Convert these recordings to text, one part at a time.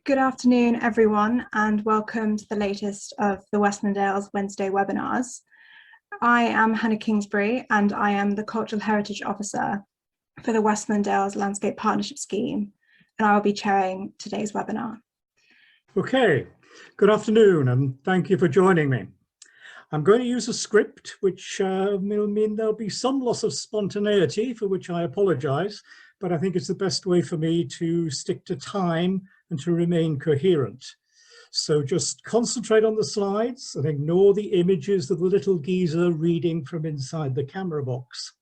Good afternoon, everyone, and welcome to the latest of the Westmorland Dales Wednesday webinars. I am Hannah Kingsbury, and I am the Cultural Heritage Officer for the Westmorland Dales Landscape Partnership Scheme, and I will be chairing today's webinar. Okay, good afternoon, and thank you for joining me. I'm going to use a script which will mean there'll be some loss of spontaneity, for which I apologise, but I think it's the best way for me to stick to time and to remain coherent. So just concentrate on the slides and ignore the images of the little geezer reading from inside the camera box.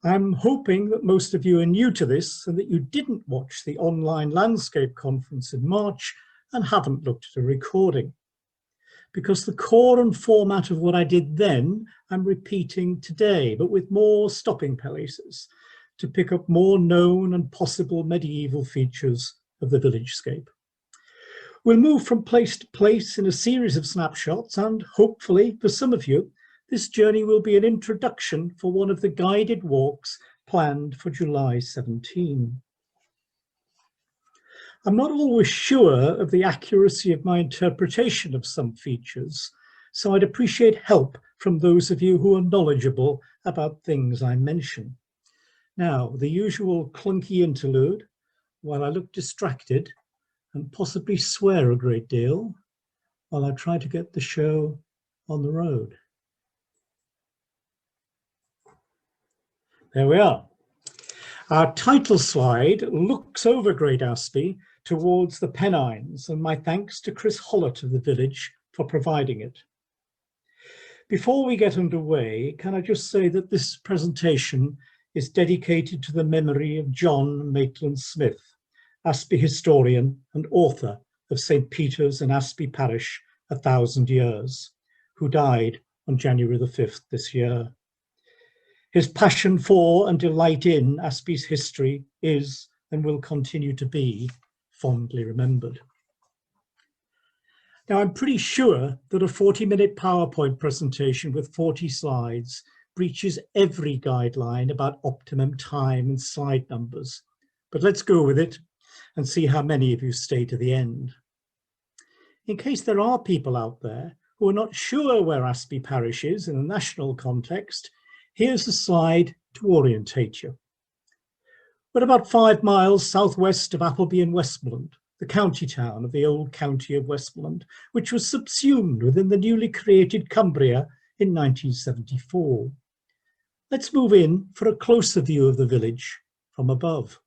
I'm hoping that most of you are new to this and that you didn't watch the online landscape conference in March and haven't looked at a recording. Because the core and format of what I did then, I'm repeating today, but with more stopping places to pick up more known and possible medieval features of the Villagescape. We'll move from place to place in a series of snapshots, and hopefully for some of you, this journey will be an introduction for one of the guided walks planned for July 17. I'm not always sure of the accuracy of my interpretation of some features, so I'd appreciate help from those of you who are knowledgeable about things I mention. Now, the usual clunky interlude, while I look distracted and possibly swear a great deal, while I try to get the show on the road. There we are. Our title slide looks over Great Asby towards the Pennines, and my thanks to Chris Hollett of the village for providing it. Before we get underway, can I just say that this presentation is dedicated to the memory of John Maitland-Smith, Asby historian and author of St. Peter's and Asby Parish, 1,000 Years, who died on January the 5th this year. His passion for and delight in Asby's history is and will continue to be fondly remembered. Now, I'm pretty sure that a 40-minute PowerPoint presentation with 40 slides breaches every guideline about optimum time and slide numbers, but let's go with it and see how many of you stay to the end. In case there are people out there who are not sure where Asby Parish is in a national context, here's a slide to orientate you. We're about 5 miles southwest of Appleby in Westmorland, the county town of the old county of Westmorland, which was subsumed within the newly created Cumbria in 1974. Let's move in for a closer view of the village from above.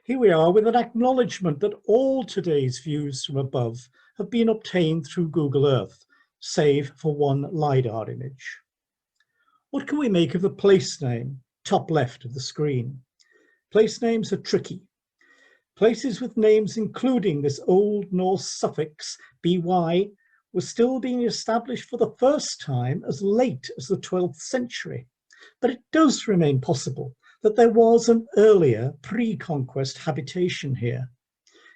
Here we are with an acknowledgement that all today's views from above have been obtained through Google Earth, save for one LiDAR image. What can we make of the place name, top left of the screen? Place names are tricky. Places with names including this Old Norse suffix, by, was still being established for the first time as late as the 12th century. But it does remain possible that there was an earlier pre-conquest habitation here.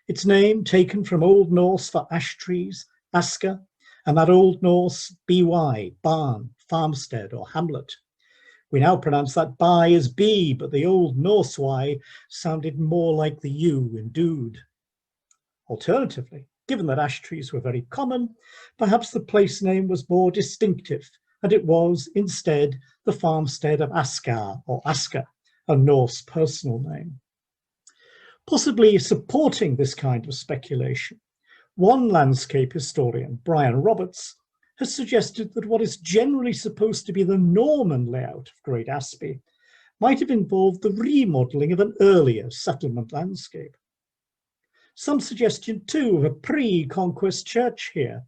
Its name taken from Old Norse for ash trees, aska, and that Old Norse by, barn, farmstead or hamlet. We now pronounce that by as b, but the Old Norse y sounded more like the u in dude. Alternatively, given that ash trees were very common, perhaps the place name was more distinctive, and it was instead the farmstead of Askar or Aska, a Norse personal name. Possibly supporting this kind of speculation, one landscape historian, Brian Roberts, has suggested that what is generally supposed to be the Norman layout of Great Asby might have involved the remodelling of an earlier settlement landscape. Some suggestion too of a pre-conquest church here.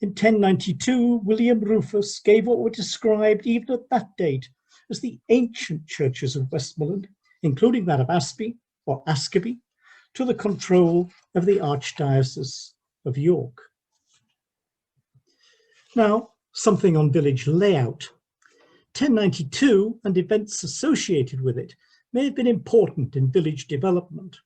In 1092, William Rufus gave what were described even at that date as the ancient churches of Westmorland, including that of Asby or Askerby, to the control of the Archdiocese of York. Now, something on village layout. 1092 and events associated with it may have been important in village development.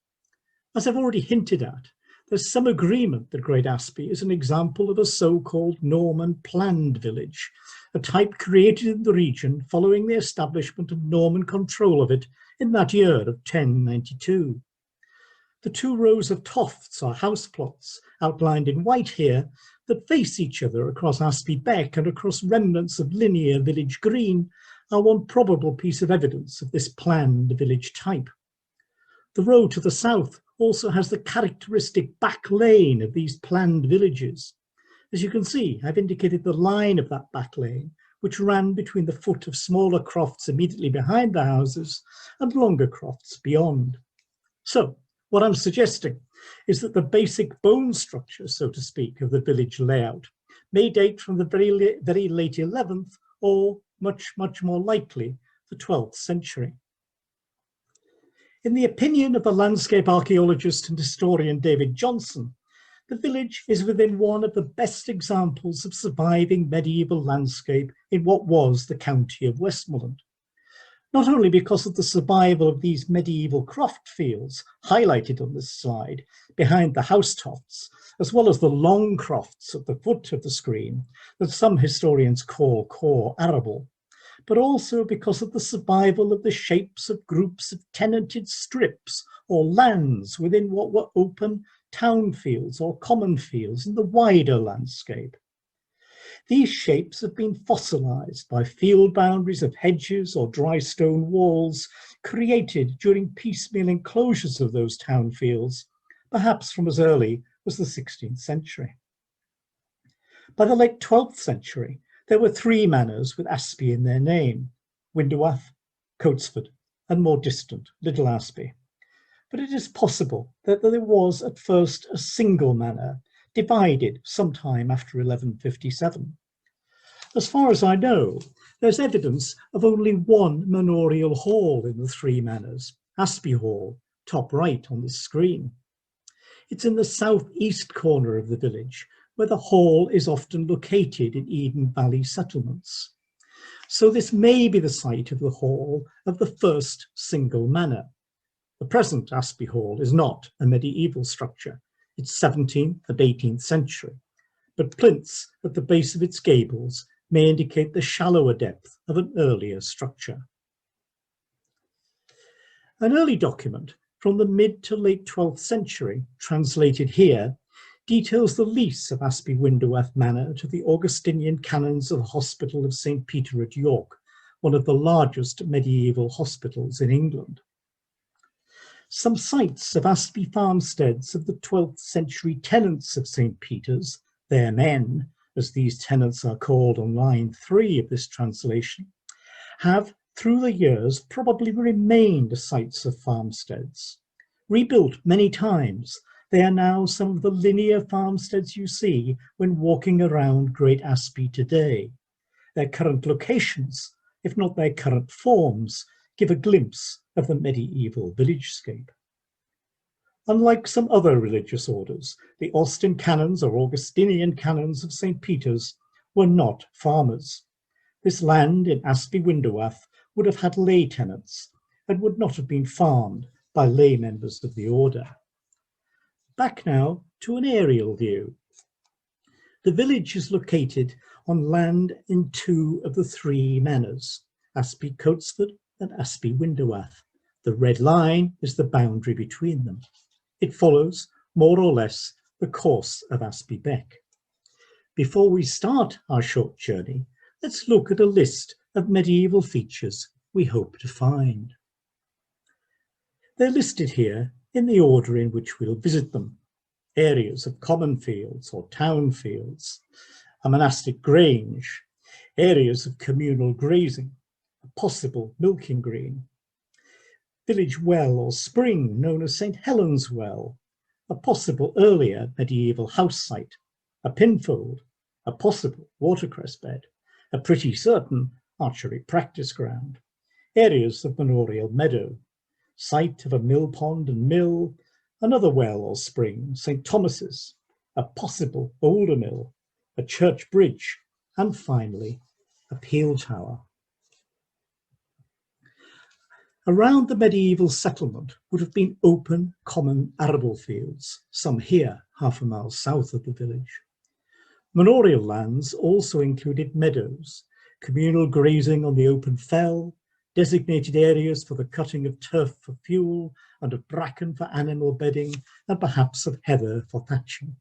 As I've already hinted at, there's some agreement that Great Asby is an example of a so-called Norman planned village, a type created in the region following the establishment of Norman control of it in that year of 1092. The two rows of tofts or house plots outlined in white here that face each other across Asby Beck and across remnants of linear village green are one probable piece of evidence of this planned village type. The road to the south also has the characteristic back lane of these planned villages. As you can see, I've indicated the line of that back lane, which ran between the foot of smaller crofts immediately behind the houses and longer crofts beyond. So, what I'm suggesting is that the basic bone structure, so to speak, of the village layout may date from the very late 11th or much more likely the 12th century. In the opinion of the landscape archaeologist and historian David Johnson, the village is within one of the best examples of surviving medieval landscape in what was the county of Westmorland. Not only because of the survival of these medieval croft fields highlighted on this slide behind the housetofts, as well as the long crofts at the foot of the screen that some historians call core arable, but also because of the survival of the shapes of groups of tenanted strips or lands within what were open town fields or common fields in the wider landscape. These shapes have been fossilized by field boundaries of hedges or dry stone walls created during piecemeal enclosures of those town fields, perhaps from as early as the 16th century. By the late 12th century, there were three manors with Asby in their name: Windewath, Coatesford, and more distant Little Asby. But it is possible that there was at first a single manor, divided sometime after 1157. As far as I know, there's evidence of only one manorial hall in the three manors, Asby Hall, top right on the screen. It's in the southeast corner of the village, where the hall is often located in Eden Valley settlements. So this may be the site of the hall of the first single manor. The present Asby Hall is not a medieval structure. It's 17th and 18th century, but plinths at the base of its gables may indicate the shallower depth of an earlier structure. An early document from the mid to late 12th century, translated here, details the lease of Asby Windewath Manor to the Augustinian canons of the Hospital of St. Peter at York, one of the largest medieval hospitals in England. Some sites of Asby farmsteads of the 12th century tenants of St. Peter's, their men, as these tenants are called on line 3 of this translation, have through the years probably remained sites of farmsteads. Rebuilt many times, they are now some of the linear farmsteads you see when walking around Great Asby today. Their current locations, if not their current forms, give a glimpse of the medieval villagescape. Unlike some other religious orders, the Austin canons or Augustinian canons of St. Peter's were not farmers. This land in Asby Windewath would have had lay tenants and would not have been farmed by lay members of the order. Back now to an aerial view. The village is located on land in two of the three manors, Asby Coatesford and Asby Windewath. The red line is the boundary between them. It follows, more or less, the course of Asby Beck. Before we start our short journey, let's look at a list of medieval features we hope to find. They're listed here in the order in which we'll visit them: areas of common fields or town fields, a monastic grange, areas of communal grazing, a possible milking green, village well or spring known as St. Helen's Well, a possible earlier medieval house site, a pinfold, a possible watercress bed, a pretty certain archery practice ground, areas of manorial meadow, site of a mill pond and mill, another well or spring, St. Thomas's, a possible older mill, a church bridge, and finally a peel tower. Around the medieval settlement would have been open, common arable fields, some here, half a mile south of the village. Manorial lands also included meadows, communal grazing on the open fell, designated areas for the cutting of turf for fuel and of bracken for animal bedding, and perhaps of heather for thatching,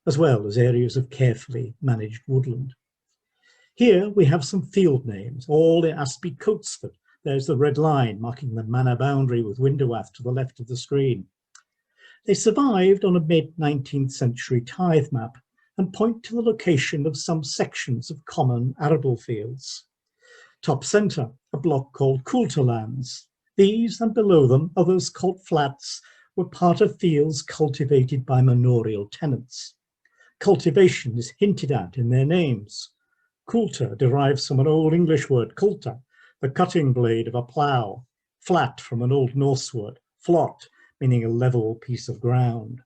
as well as areas of carefully managed woodland. Here we have some field names, all in Asby Coatsford. There's the red line marking the manor boundary with Windowath to the left of the screen. They survived on a mid-19th century tithe map and point to the location of some sections of common arable fields. Top centre, a block called Coulterlands. These, and below them, others called flats, were part of fields cultivated by manorial tenants. Cultivation is hinted at in their names. Coulter derives from an Old English word, coulter, the cutting blade of a plough. Flat from an Old Norse word, flot, meaning a level piece of ground.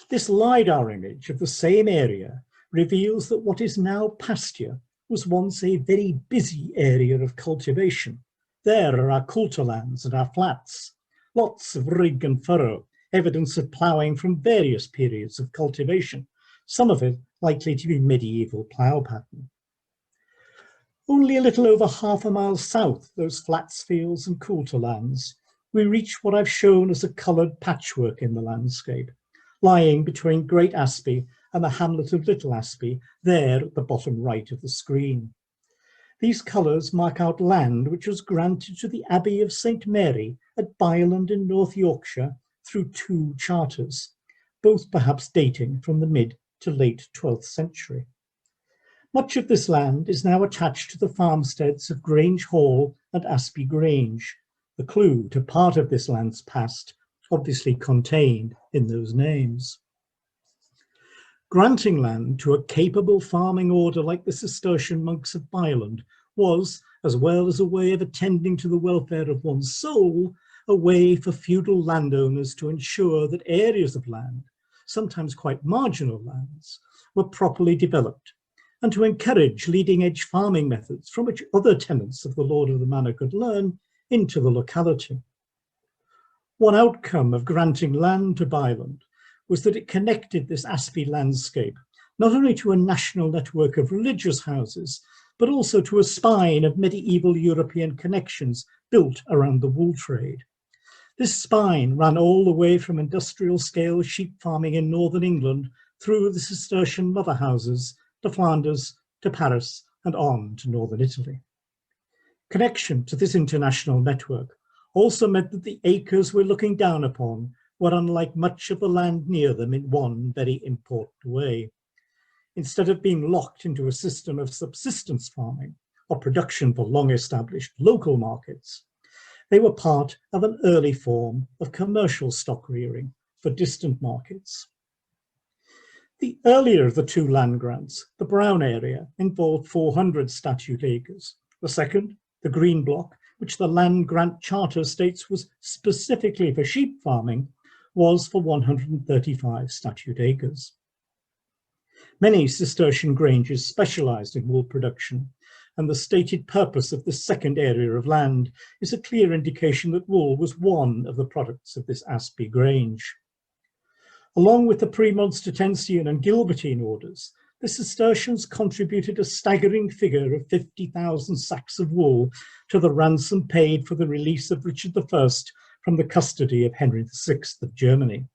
This LiDAR image of the same area reveals that what is now pasture was once a very busy area of cultivation. There are our coulterlands and our flats, lots of rig and furrow, evidence of ploughing from various periods of cultivation, some of it likely to be medieval plough pattern. Only a little over half a mile south of those flats, fields and coulterlands, we reach what I've shown as a coloured patchwork in the landscape, lying between Great Asby and the hamlet of Little Asby, there at the bottom right of the screen. These colours mark out land which was granted to the Abbey of St Mary at Byland in North Yorkshire through 2 charters, both perhaps dating from the mid to late 12th century. Much of this land is now attached to the farmsteads of Grange Hall and Asby Grange, the clue to part of this land's past, obviously contained in those names. Granting land to a capable farming order like the Cistercian monks of Byland was, as well as a way of attending to the welfare of one's soul, a way for feudal landowners to ensure that areas of land, sometimes quite marginal lands, were properly developed, and to encourage leading-edge farming methods from which other tenants of the lord of the manor could learn into the locality. One outcome of granting land to Byland was that it connected this Asby landscape not only to a national network of religious houses, but also to a spine of medieval European connections built around the wool trade. This spine ran all the way from industrial-scale sheep farming in northern England through the Cistercian mother houses to Flanders, to Paris, and on to northern Italy. Connection to this international network also meant that the acres we're looking down upon were unlike much of the land near them in one very important way. Instead of being locked into a system of subsistence farming or production for long-established local markets, they were part of an early form of commercial stock rearing for distant markets. The earlier of the 2 land grants, the Brown area, involved 400 statute acres. The second, the Green Block, which the land grant charter states was specifically for sheep farming, was for 135 statute acres. Many Cistercian granges specialised in wool production, and the stated purpose of this second area of land is a clear indication that wool was one of the products of this Asby Grange. Along with the pre-Monstertensian and Gilbertine orders, the Cistercians contributed a staggering figure of 50,000 sacks of wool to the ransom paid for the release of Richard I from the custody of Henry VI of Germany.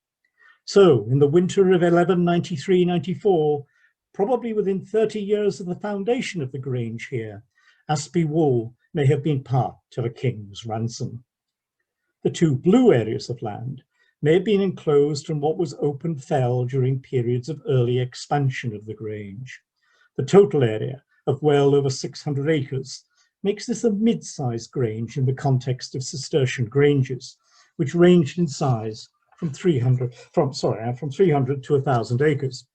So, in the winter of 1193-94, probably within 30 years of the foundation of the Grange here, Asby wool may have been part of a king's ransom. The 2 blue areas of land may have been enclosed from what was open fell during periods of early expansion of the Grange. The total area of well over 600 acres makes this a mid-sized grange in the context of Cistercian granges, which ranged in size from 300 to 1,000 acres.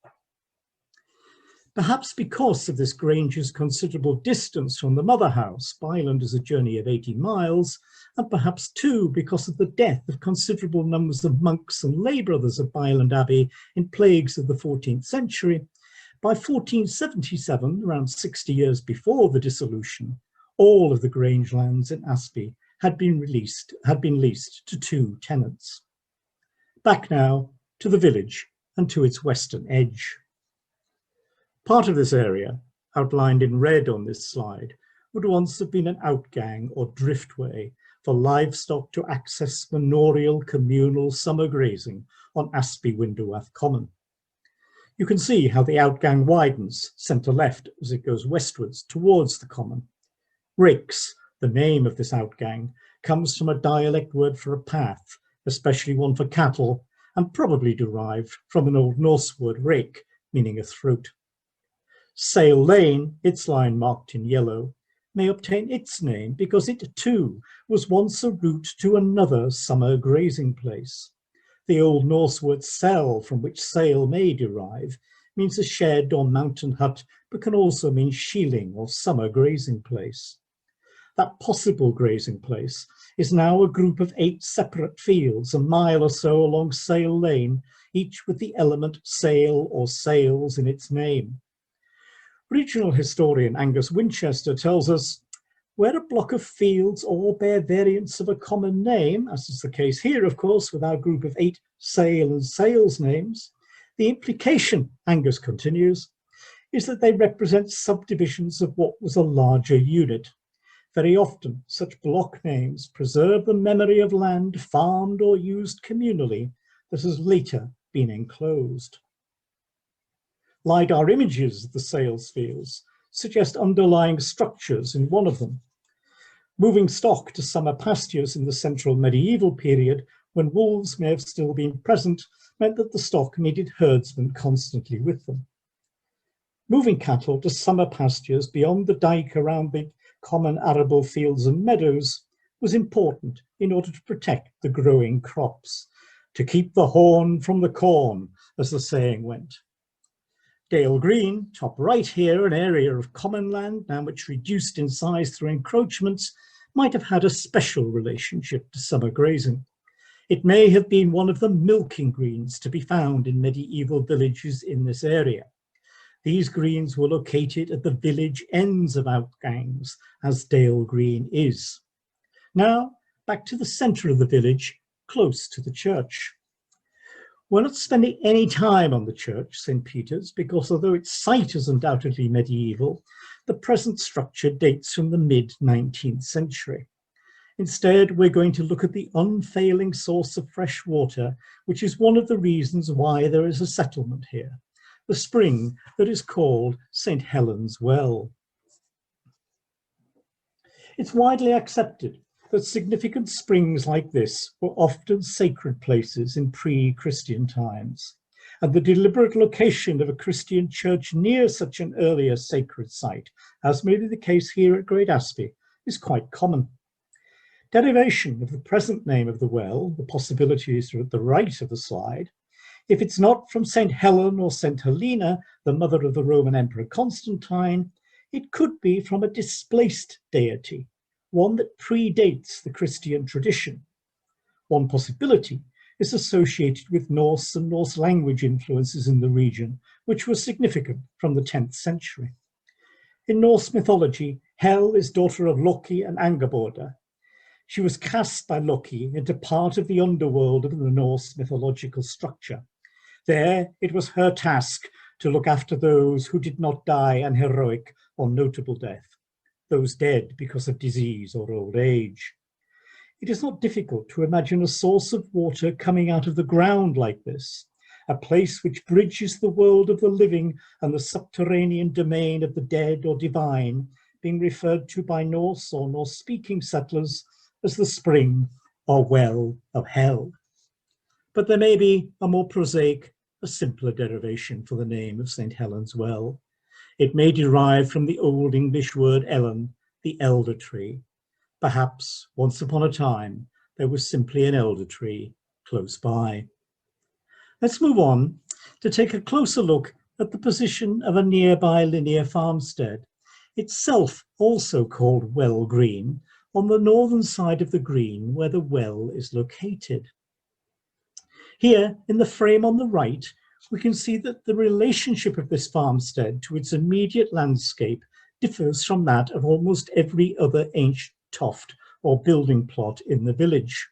Perhaps because of this grange's considerable distance from the mother house, Byland is a journey of 18 miles, and perhaps too because of the death of considerable numbers of monks and lay brothers of Byland Abbey in plagues of the 14th century, by 1477, around 60 years before the dissolution, all of the grange lands in Asby had been leased to 2 tenants. Back now to the village and to its western edge. Part of this area, outlined in red on this slide, would once have been an outgang or driftway for livestock to access manorial communal summer grazing on Asby Windowath Common. You can see how the outgang widens centre left as it goes westwards towards the common. Ricks, the name of this outgang, comes from a dialect word for a path, especially one for cattle, and probably derived from an Old Norse word rake, meaning a throat. Sale Lane, its line marked in yellow, may obtain its name because it too was once a route to another summer grazing place. The Old Norse word sel, from which sale may derive, means a shed or mountain hut, but can also mean shieling or summer grazing place. That possible grazing place is now a group of 8 separate fields, a mile or so along Sale Lane, each with the element sale or sales in its name. Regional historian Angus Winchester tells us, where a block of fields all bear variants of a common name, as is the case here, of course, with our group of 8 sale and sales names, the implication, Angus continues, is that they represent subdivisions of what was a larger unit. Very often, such block names preserve the memory of land farmed or used communally that has later been enclosed. LiDAR images of the sales fields suggest underlying structures in one of them. Moving stock to summer pastures in the central medieval period, when wolves may have still been present, meant that the stock needed herdsmen constantly with them. Moving cattle to summer pastures beyond the dike around the common arable fields and meadows was important in order to protect the growing crops, to keep the horn from the corn, as the saying went. Dale Green, top right here, an area of common land now much reduced in size through encroachments, might have had a special relationship to summer grazing. It may have been one of the milking greens to be found in medieval villages in this area. These greens were located at the village ends of outgangs, as Dale Green is. Now, back to the centre of the village, close to the church. We're not spending any time on the church, St. Peter's, because although its site is undoubtedly medieval, the present structure dates from the mid-19th century. Instead, we're going to look at the unfailing source of fresh water, which is one of the reasons why there is a settlement here, the spring that is called St. Helen's Well. It's widely accepted that significant springs like this were often sacred places in pre-Christian times, and the deliberate location of a Christian church near such an earlier sacred site, as may be the case here at Great Asby, is quite common. Derivation of the present name of the well, the possibilities are at the right of the slide. If it's not from St. Helen or St. Helena, the mother of the Roman Emperor Constantine, it could be from a displaced deity, one that predates the Christian tradition. One possibility is associated with Norse and Norse language influences in the region, which were significant from the 10th century. In Norse mythology, Hel is daughter of Loki and Angerboda. She was cast by Loki into part of the underworld of the Norse mythological structure. There, it was her task to look after those who did not die an heroic or notable death, those dead because of disease or old age. It is not difficult to imagine a source of water coming out of the ground like this, a place which bridges the world of the living and the subterranean domain of the dead or divine, being referred to by Norse or Norse-speaking settlers as the spring or well of Hel. But there may be a more prosaic, a simpler derivation for the name of St. Helen's Well. It may derive from the Old English word ellen, the elder tree. Perhaps, once upon a time, there was simply an elder tree close by. Let's move on to take a closer look at the position of a nearby linear farmstead, itself also called Well Green, on the northern side of the green where the well is located. Here, in the frame on the right, we can see that the relationship of this farmstead to its immediate landscape differs from that of almost every other ancient toft or building plot in the village.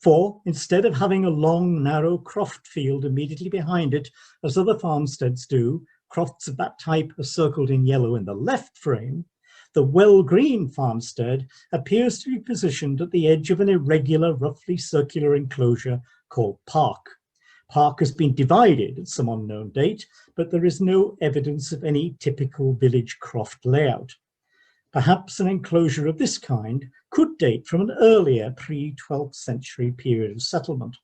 For instead of having a long, narrow croft field immediately behind it, as other farmsteads do, crofts of that type are circled in yellow in the left frame, The Well Green farmstead appears to be positioned at the edge of an irregular, roughly circular enclosure called Park. Park has been divided at some unknown date, but there is no evidence of any typical village croft layout. Perhaps an enclosure of this kind could date from an earlier pre-12th century period of settlement.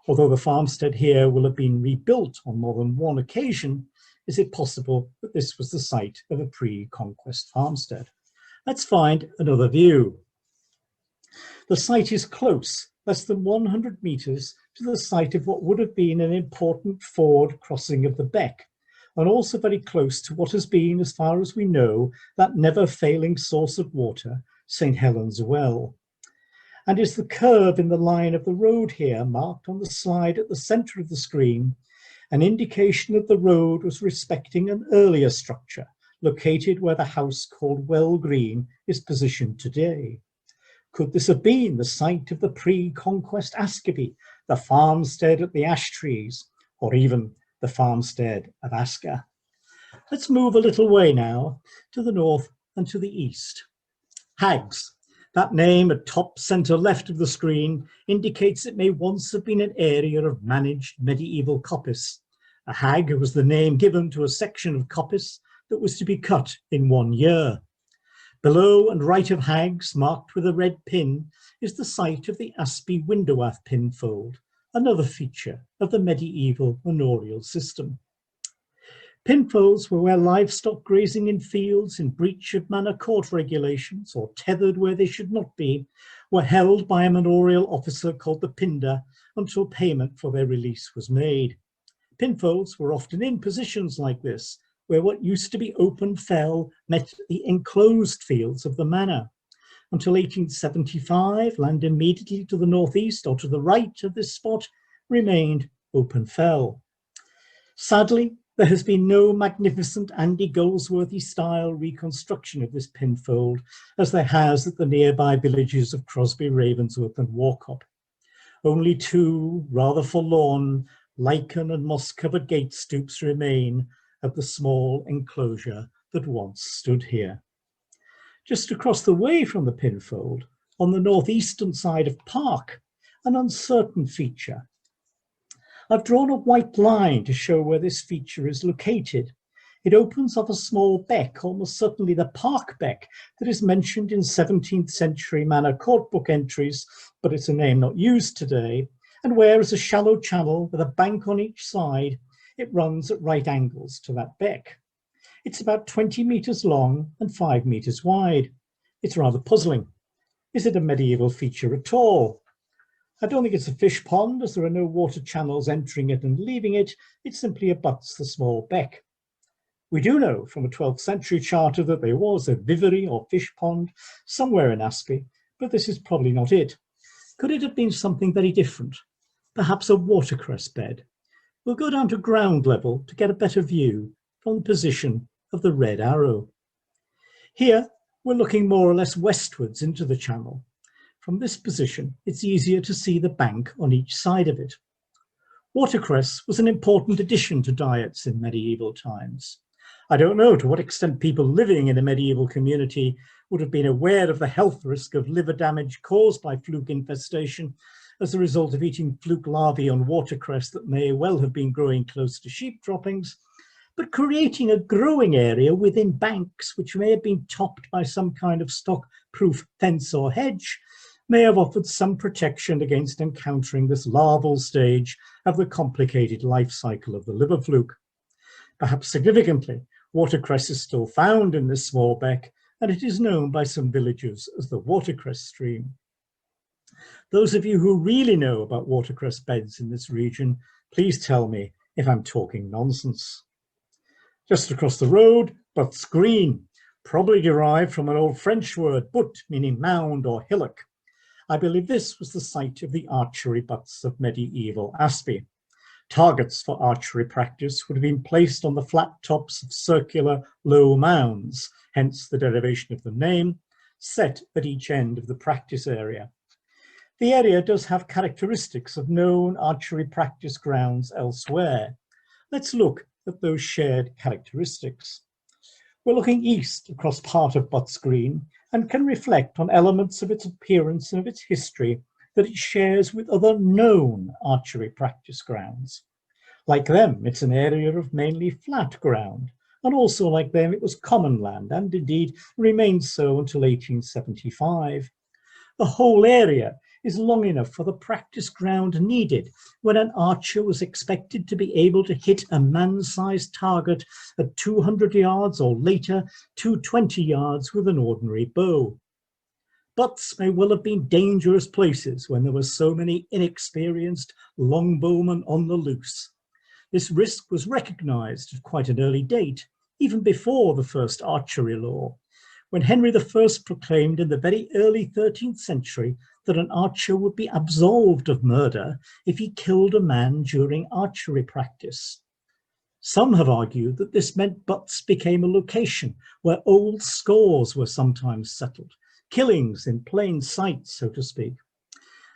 Although the farmstead here will have been rebuilt on more than one occasion, is it possible that this was the site of a pre-conquest farmstead? Let's find another view. The site is close, less than 100 metres to the site of what would have been an important ford crossing of the Beck, and also very close to what has been, as far as we know, that never-failing source of water, St. Helens Well. And is the curve in the line of the road here, marked on the slide at the centre of the screen, an indication that the road was respecting an earlier structure, located where the house called Well Green is positioned today? Could this have been the site of the pre-conquest Asby, the farmstead at the ash trees, or even the farmstead of Asker? Let's move a little way now to the north and to the east. Hags. That name at top centre left of the screen indicates it may once have been an area of managed medieval coppice. A hag was the name given to a section of coppice that was to be cut in 1 year. Below and right of Hags, marked with a red pin, is the site of the Asby Windowath pinfold, another feature of the medieval manorial system. Pinfolds were where livestock grazing in fields in breach of manor court regulations, or tethered where they should not be, were held by a manorial officer called the pinder until payment for their release was made. Pinfolds were often in positions like this, where what used to be open fell met the enclosed fields of the manor. Until 1875, land immediately to the northeast or to the right of this spot remained open fell. Sadly, there has been no magnificent Andy Goldsworthy-style reconstruction of this pinfold, as there has at the nearby villages of Crosby, Ravensworth and Warcop. Only two rather forlorn lichen and moss-covered gate stoops remain of the small enclosure that once stood here. Just across the way from the pinfold, on the northeastern side of Park, an uncertain feature. I've drawn a white line to show where this feature is located. It opens off a small beck, almost certainly the Park Beck, that is mentioned in 17th century manor court book entries, but it's a name not used today, and where is a shallow channel with a bank on each side. It runs at right angles to that beck. It's about 20 metres long and 5 metres wide. It's rather puzzling. Is it a medieval feature at all? I don't think it's a fish pond, as there are no water channels entering it and leaving it. It simply abuts the small beck. We do know from a 12th century charter that there was a vivary or fish pond somewhere in Asby, but this is probably not it. Could it have been something very different? Perhaps a watercress bed? We'll go down to ground level to get a better view from the position of the red arrow. Here, we're looking more or less westwards into the channel. From this position, it's easier to see the bank on each side of it. Watercress was an important addition to diets in medieval times. I don't know to what extent people living in a medieval community would have been aware of the health risk of liver damage caused by fluke infestation as a result of eating fluke larvae on watercress that may well have been growing close to sheep droppings, but creating a growing area within banks which may have been topped by some kind of stock-proof fence or hedge may have offered some protection against encountering this larval stage of the complicated life cycle of the liver fluke. Perhaps significantly, watercress is still found in this small beck, and it is known by some villagers as the watercress stream. Those of you who really know about watercress beds in this region, please tell me if I'm talking nonsense. Just across the road, Butts Green, probably derived from an old French word, but, meaning mound or hillock. I believe this was the site of the archery butts of medieval Asby. Targets for archery practice would have been placed on the flat tops of circular low mounds, hence the derivation of the name, set at each end of the practice area. The area does have characteristics of known archery practice grounds elsewhere. Let's look at those shared characteristics. We're looking east across part of Butts Green and can reflect on elements of its appearance and of its history that it shares with other known archery practice grounds. Like them, it's an area of mainly flat ground, and also like them, it was common land, and indeed remained so until 1875. The whole area is long enough for the practice ground needed when an archer was expected to be able to hit a man-sized target at 200 yards or later 220 yards with an ordinary bow. Butts may well have been dangerous places when there were so many inexperienced longbowmen on the loose. This risk was recognised at quite an early date, even before the first archery law, when Henry I proclaimed in the very early 13th century that an archer would be absolved of murder if he killed a man during archery practice. Some have argued that this meant Butts became a location where old scores were sometimes settled, killings in plain sight, so to speak.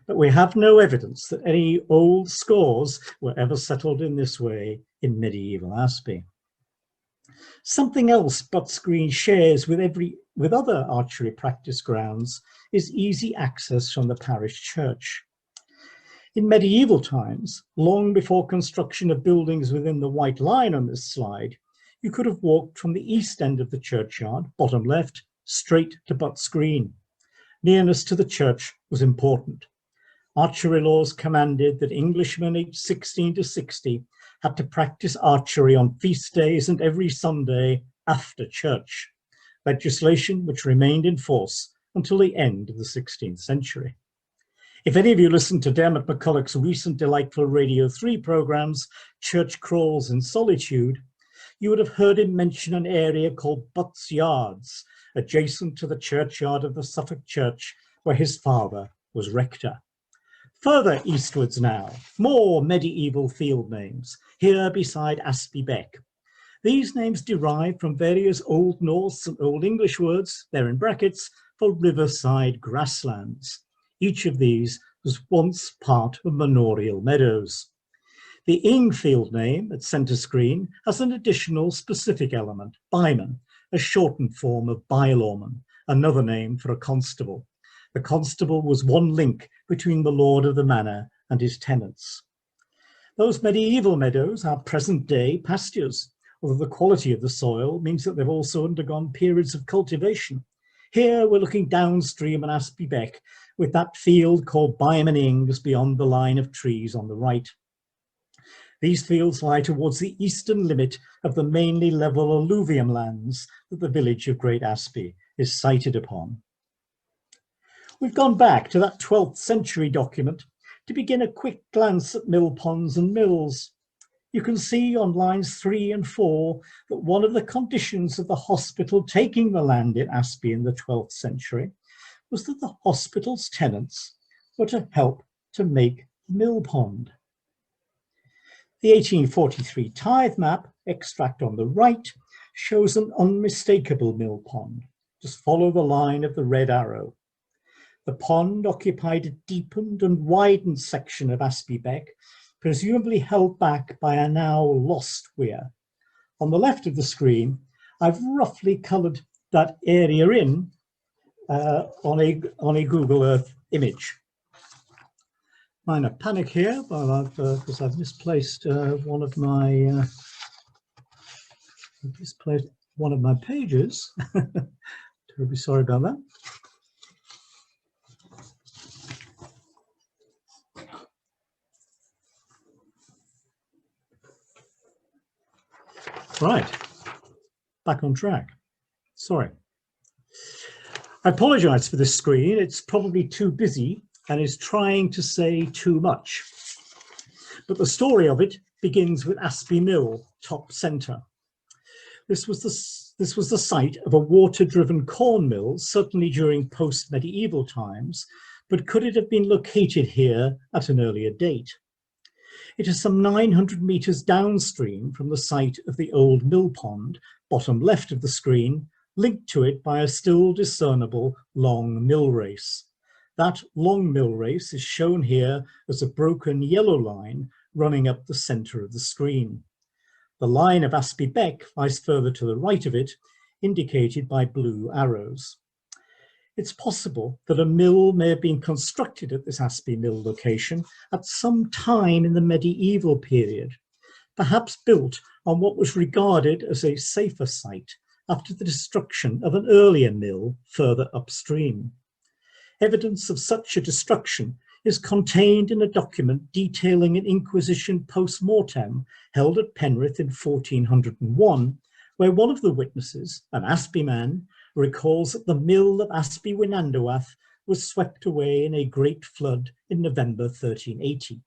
But we have no evidence that any old scores were ever settled in this way in medieval Asby. Something else Butts Green shares with other archery practice grounds is easy access from the parish church. In medieval times, long before construction of buildings within the white line on this slide, you could have walked from the east end of the churchyard, bottom left, straight to Butts Green. Nearness to the church was important. Archery laws commanded that Englishmen aged 16 to 60 had to practice archery on feast days and every Sunday after church, legislation which remained in force until the end of the 16th century. If any of you listened to Dermot McCulloch's recent delightful Radio 3 programmes, Church Crawls in Solitude, you would have heard him mention an area called Butts Yards, adjacent to the churchyard of the Suffolk Church, where his father was rector. Further eastwards now, more medieval field names, here beside Asby Beck. These names derive from various Old Norse and Old English words, they're in brackets, for riverside grasslands. Each of these was once part of manorial meadows. The Ing field name at centre screen has an additional specific element, byman, a shortened form of bylawman, another name for a constable. The constable was one link between the lord of the manor and his tenants. Those medieval meadows are present-day pastures, although the quality of the soil means that they've also undergone periods of cultivation. Here we're looking downstream on Asby Beck, with that field called Byman Ings beyond the line of trees on the right. These fields lie towards the eastern limit of the mainly level alluvium lands that the village of Great Asby is sited upon. We've gone back to that 12th century document to begin a quick glance at mill ponds and mills. You can see on lines 3 and 4 that one of the conditions of the hospital taking the land in Asby in the 12th century was that the hospital's tenants were to help to make the mill pond. The 1843 tithe map, extract on the right, shows an unmistakable mill pond. Just follow the line of the red arrow. The pond occupied a deepened and widened section of Asby Beck, presumably held back by a now lost weir. On the left of the screen, I've roughly coloured that area in on a Google Earth image. Minor panic here, because I've misplaced one of my pages. Terribly sorry about that. Right, back on track. Sorry. I apologise for this screen. It's probably too busy and is trying to say too much. But the story of it begins with Asby Mill, top centre. This was the site of a water-driven corn mill, certainly during post-medieval times, but could it have been located here at an earlier date? It is some 900 metres downstream from the site of the old mill pond, bottom left of the screen, linked to it by a still discernible long mill race. That long mill race is shown here as a broken yellow line running up the centre of the screen. The line of Asby Beck lies further to the right of it, indicated by blue arrows. It's possible that a mill may have been constructed at this Asby mill location at some time in the medieval period, perhaps built on what was regarded as a safer site after the destruction of an earlier mill further upstream. Evidence of such a destruction is contained in a document detailing an Inquisition post-mortem held at Penrith in 1401, where one of the witnesses, an Asby man, recalls that the mill of Asby Wynandowath was swept away in a great flood in November 1380.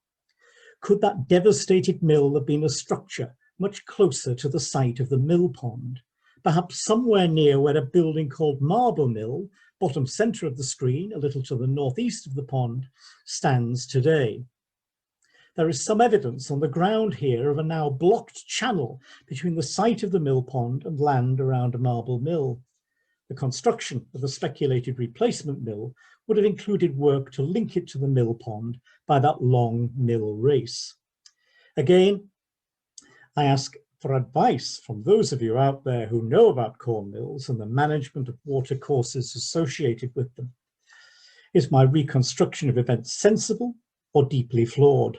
Could that devastated mill have been a structure much closer to the site of the mill pond, perhaps somewhere near where a building called Marble Mill, bottom centre of the screen, a little to the northeast of the pond, stands today? There is some evidence on the ground here of a now blocked channel between the site of the mill pond and land around Marble Mill. The construction of the speculated replacement mill would have included work to link it to the mill pond by that long mill race. Again, I ask for advice from those of you out there who know about corn mills and the management of water courses associated with them. Is my reconstruction of events sensible or deeply flawed?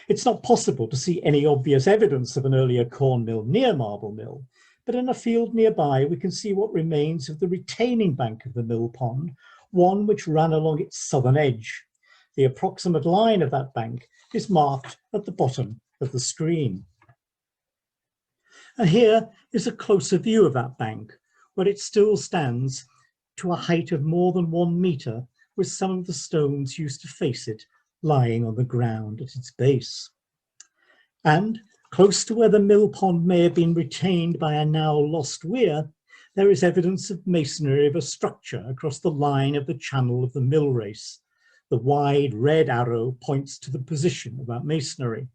It's not possible to see any obvious evidence of an earlier corn mill near Marble Mill, but in a field nearby we can see what remains of the retaining bank of the mill pond, one which ran along its southern edge. The approximate line of that bank is marked at the bottom of the screen. And here is a closer view of that bank, where it still stands to a height of more than 1 metre, with some of the stones used to face it lying on the ground at its base. And close to where the mill pond may have been retained by a now lost weir, there is evidence of masonry of a structure across the line of the channel of the mill race. The wide red arrow points to the position of that masonry.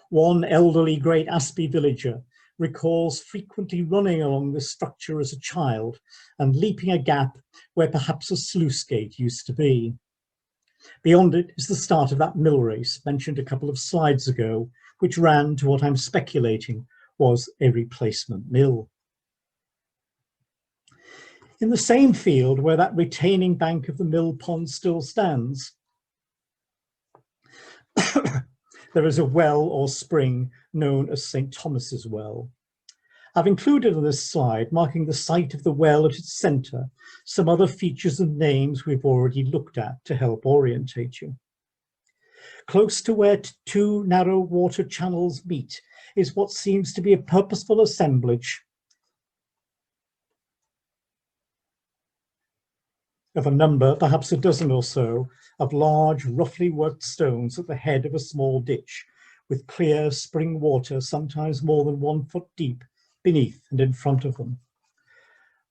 One elderly Great Asby villager recalls frequently running along this structure as a child and leaping a gap where perhaps a sluice gate used to be. Beyond it is the start of that mill race mentioned a couple of slides ago, which ran to what I'm speculating was a replacement mill. In the same field where that retaining bank of the mill pond still stands, there is a well or spring known as St. Thomas's Well. I've included on this slide, marking the site of the well at its centre, some other features and names we've already looked at to help orientate you. Close to where two narrow water channels meet is what seems to be a purposeful assemblage of a number, perhaps a dozen or so, of large, roughly worked stones at the head of a small ditch, with clear spring water, sometimes more than 1 foot deep, beneath and in front of them.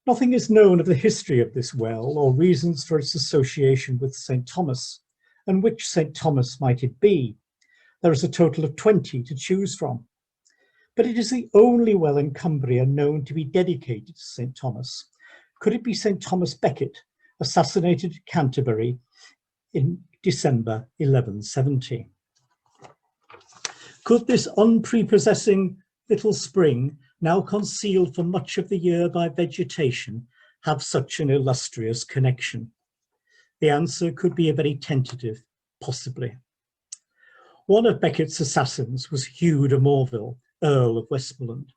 Nothing is known of the history of this well or reasons for its association with St. Thomas, and which St. Thomas might it be. There is a total of 20 to choose from. But it is the only well in Cumbria known to be dedicated to St. Thomas. Could it be St. Thomas Becket, assassinated at Canterbury in December 1170? Could this unprepossessing little spring, now concealed for much of the year by vegetation, have such an illustrious connection? The answer could be a very tentative, possibly. One of Becket's assassins was Hugh de Morville, Earl of Westmorland.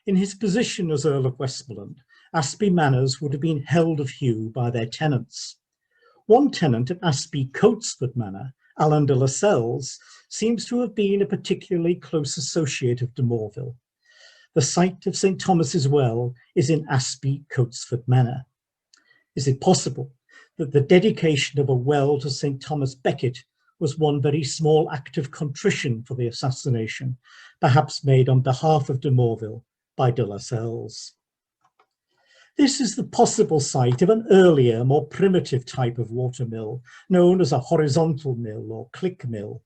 In his position as Earl of Westmorland, Asby manors would have been held of Hugh by their tenants. One tenant at Asby Coatesford Manor, Alan de Lascelles, seems to have been a particularly close associate of de Morville. The site of St. Thomas's Well is in Asby Coatesford Manor. Is it possible that the dedication of a well to St. Thomas Becket was one very small act of contrition for the assassination, perhaps made on behalf of de Morville by de Lascelles? This is the possible site of an earlier, more primitive type of watermill, known as a horizontal mill or click mill.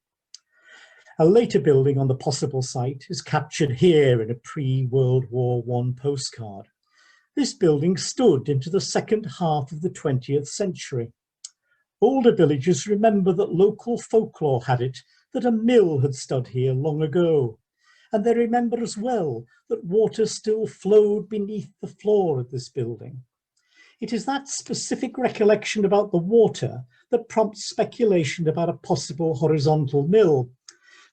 A later building on the possible site is captured here in a pre-World War I postcard. This building stood into the second half of the 20th century. Older villagers remember that local folklore had it that a mill had stood here long ago. and they remember as well that water still flowed beneath the floor of this building. It is that specific recollection about the water that prompts speculation about a possible horizontal mill.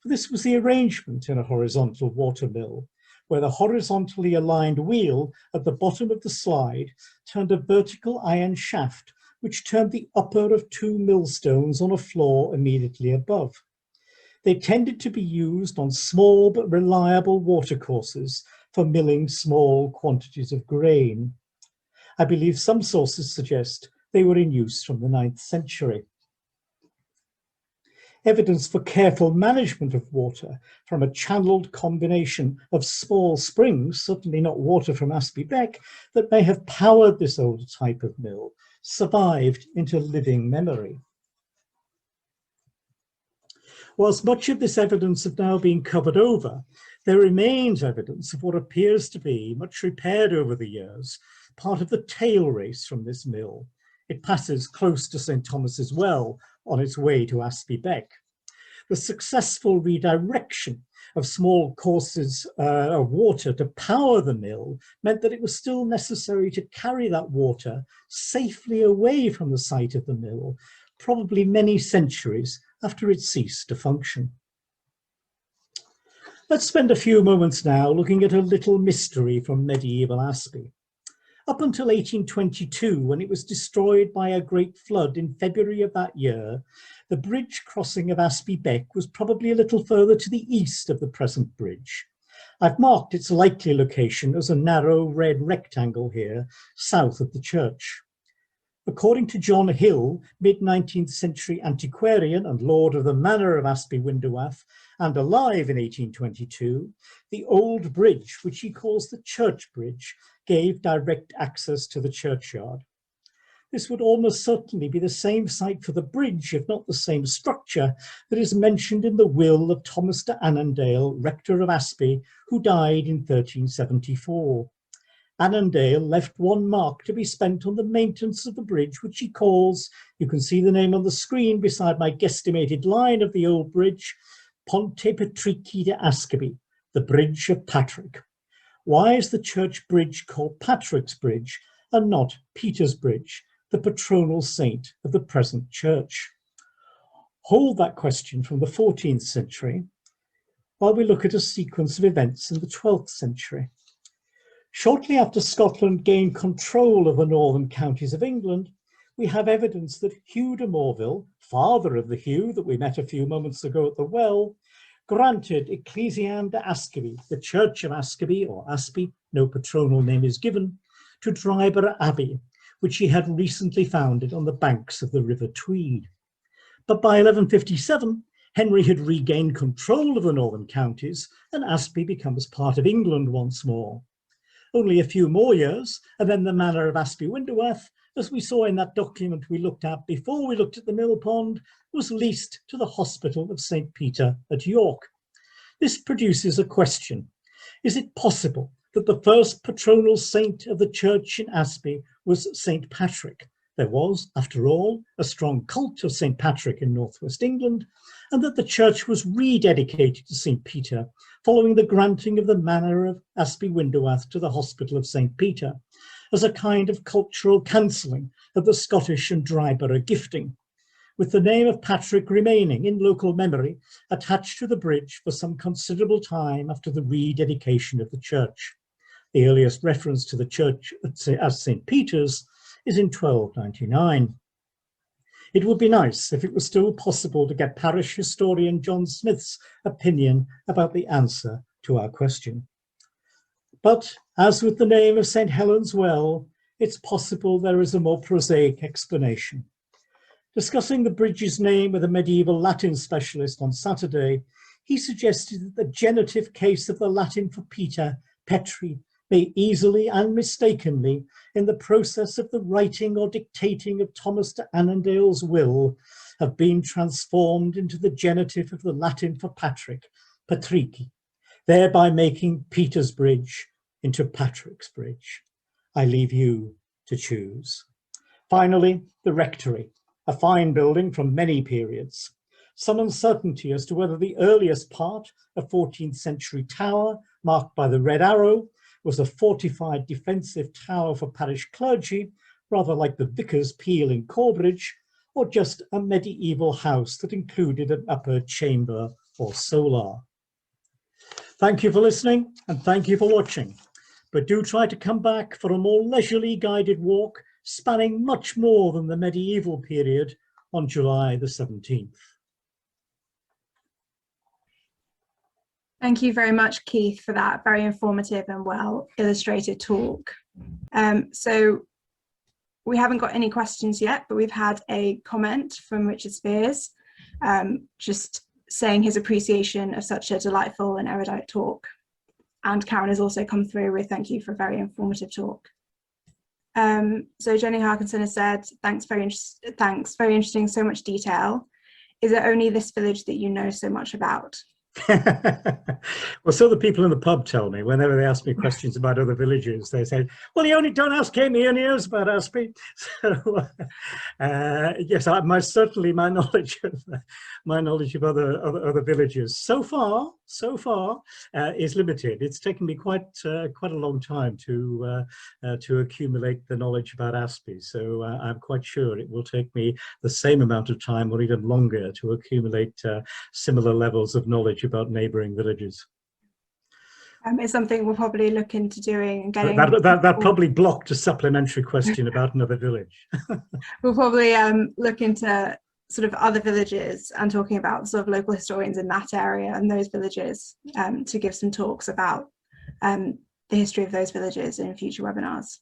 This was the arrangement in a horizontal water mill, where the horizontally aligned wheel at the bottom of the slide turned a vertical iron shaft, which turned the upper of two millstones on a floor immediately above. They tended to be used on small but reliable watercourses for milling small quantities of grain. I believe some sources suggest they were in use from the 9th century. Evidence for careful management of water from a channeled combination of small springs, certainly not water from Asby Beck, that may have powered this older type of mill, survived into living memory. Whilst much of this evidence has now been covered over, there remains evidence of what appears to be, much repaired over the years, part of the tail race from this mill. It passes close to St. Thomas's Well on its way to Asby Beck. The successful redirection of small courses of water to power the mill meant that it was still necessary to carry that water safely away from the site of the mill, probably many centuries after it ceased to function. Let's spend a few moments now looking at a little mystery from medieval Asby. Up until 1822, when it was destroyed by a great flood in February of that year, the bridge crossing of Asby Beck was probably a little further to the east of the present bridge. I've marked its likely location as a narrow red rectangle here, south of the church. According to John Hill, mid-19th century antiquarian and lord of the manor of Asby Winderwath, and alive in 1822, the old bridge, which he calls the Church Bridge, gave direct access to the churchyard. This would almost certainly be the same site for the bridge, if not the same structure, that is mentioned in the will of Thomas de Annandale, rector of Asby, who died in 1374. Annandale left one mark to be spent on the maintenance of the bridge, which he calls, you can see the name on the screen beside my guesstimated line of the old bridge, Ponte Patrici de Asby, the Bridge of Patrick. Why is the church bridge called Patrick's Bridge and not Peter's Bridge, the patronal saint of the present church? Hold that question from the 14th century while we look at a sequence of events in the 12th century. Shortly after Scotland gained control of the northern counties of England, we have evidence that Hugh de Morville, father of the Hugh that we met a few moments ago at the well, granted Ecclesiam de Asby, the Church of Asby, or Asby, no patronal name is given, to Dryburgh Abbey, which he had recently founded on the banks of the River Tweed. But by 1157, Henry had regained control of the northern counties, and Asby becomes part of England once more. Only a few more years, and then the manor of Asby Winderwath, as we saw in that document we looked at before we looked at the mill pond, was leased to the Hospital of St. Peter at York. This produces a question. Is it possible that the first patronal saint of the church in Asby was St. Patrick? There was, after all, a strong cult of St. Patrick in northwest England, and that the church was rededicated to St. Peter following the granting of the manor of Asby Winderwath to the Hospital of St. Peter, as a kind of cultural cancelling of the Scottish and Dryburgh gifting, with the name of Patrick remaining in local memory attached to the bridge for some considerable time after the rededication of the church. The earliest reference to the church as St. Peter's is in 1299. It would be nice if it was still possible to get parish historian John Smith's opinion about the answer to our question. But as with the name of St. Helen's Well, it's possible there is a more prosaic explanation. Discussing the bridge's name with a medieval Latin specialist on Saturday, he suggested that the genitive case of the Latin for Peter, Petri, may easily and mistakenly, in the process of the writing or dictating of Thomas de Annandale's will, have been transformed into the genitive of the Latin for Patrick, Patrici, thereby making Peter's Bridge into Patrick's Bridge. I leave you to choose. Finally, the rectory, a fine building from many periods. some uncertainty as to whether the earliest part, a 14th century tower marked by the red arrow, was a fortified defensive tower for parish clergy, rather like the Vicar's Peel in Corbridge, or just a medieval house that included an upper chamber or solar. Thank you for listening and thank you for watching, but do try to come back for a more leisurely guided walk spanning much more than the medieval period on July the 17th. Thank you very much, Keith, for that very informative and well illustrated talk. So we haven't got any questions yet, but we've had a comment from Richard Spears, just saying his appreciation of such a delightful and erudite talk. And Karen has also come through with thank you for a very informative talk. So Jenny Harkinson has said, thanks, very interesting, so much detail. Is it only this village that you know so much about? Well, so the people in the pub tell me whenever they ask me questions about other villages, they say, well, you only don't ask him, he only knows about Asby. So yes, certainly my knowledge of other villages so far is limited. It's taken me quite a long time to accumulate the knowledge about Asby, so I'm quite sure it will take me the same amount of time or even longer to accumulate similar levels of knowledge about neighbouring villages. It's something we'll probably look into doing and getting. That probably blocked a supplementary question about another village. We'll probably look into sort of other villages and talking about sort of local historians in that area and those villages to give some talks about the history of those villages in future webinars.